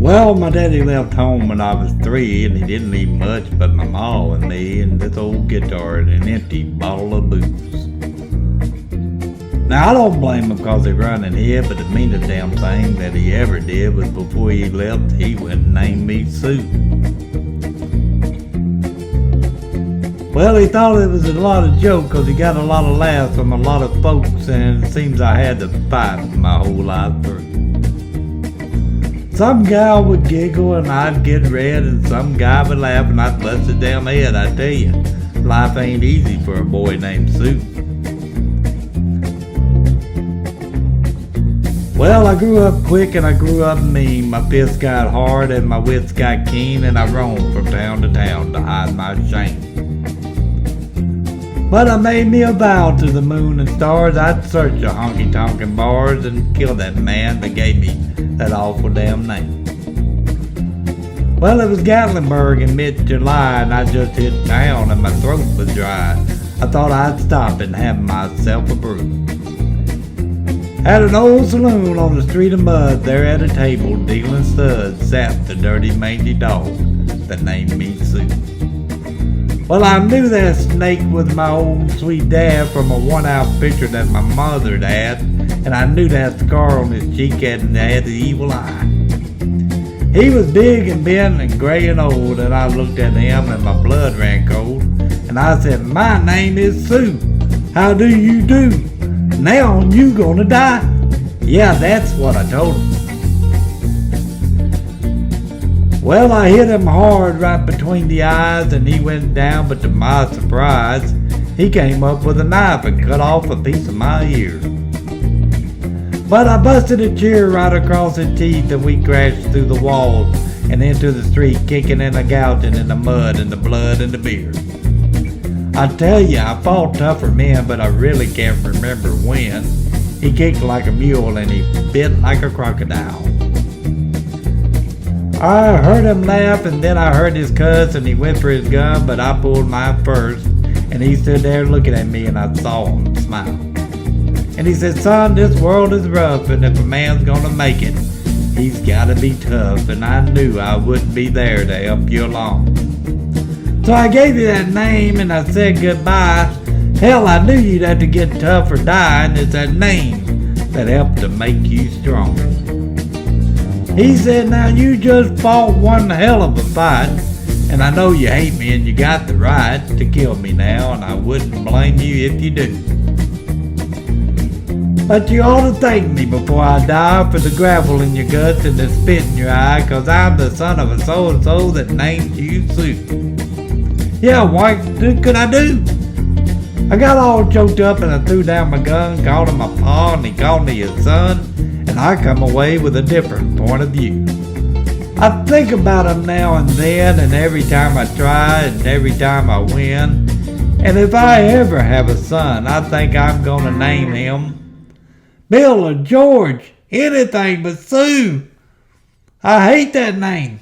Well, my daddy left home when I was 3, and he didn't leave much but my ma and me and this old guitar and an empty bottle of booze. Now, I don't blame him because he run in here, but the meanest damn thing that he ever did was before he left, he went and named me Sue. Well, he thought it was a lot of joke because he got a lot of laughs from a lot of folks, and it seems I had to fight my whole life through. Some gal would giggle and I'd get red, and some guy would laugh and I'd bust his damn head. I tell you, life ain't easy for a boy named Sue. Well, I grew up quick and I grew up mean. My fists got hard and my wits got keen, and I roamed from town to town to hide my shame. But I made me a vow to the moon and stars, I'd search the honky-tonkin' bars and kill that man that gave me that awful damn name. Well, it was Gatlinburg in mid-July, and I just hit town and my throat was dry. I thought I'd stop and have myself a brew. At an old saloon on the street of mud, there at a table dealing studs, sat the dirty mangy dog that named me Sue. Well, I knew that snake was my old sweet dad from a worn-out picture that my mother'd had, and I knew that scar on his cheek had the evil eye. He was big and bent and gray and old, and I looked at him and my blood ran cold, and I said, "My name is Sue. How do you do? Now you gonna die?" Yeah, that's what I told him. Well, I hit him hard right between the eyes, and he went down, but to my surprise, he came up with a knife and cut off a piece of my ear. But I busted a chair right across his teeth, and we crashed through the walls and into the street, kicking and gouging in the mud and the blood and the beer. I tell you, I fought tougher men, but I really can't remember when. He kicked like a mule and he bit like a crocodile. I heard him laugh, and then I heard his cuss, and he went for his gun, but I pulled mine first, and he stood there looking at me, and I saw him smile. And he said, "Son, this world is rough, and if a man's gonna make it, he's gotta be tough," and I knew I wouldn't be there to help you along. So I gave you that name, and I said goodbye. Hell, I knew you'd have to get tough or die, and it's that name that helped to make you strong. He said, "Now you just fought one hell of a fight, and I know you hate me and you got the right to kill me now, and I wouldn't blame you if you do. But you ought to thank me before I die for the gravel in your guts and the spit in your eye, 'cause I'm the son of a so-and-so that named you Sue." Yeah, what could I do? I got all choked up and I threw down my gun, called him my pa, and he called me his son, and I come away with a different point of view. I think about him now and then, and every time I try and every time I win. And if I ever have a son, I think I'm gonna name him Bill or George, anything but Sue. I hate that name.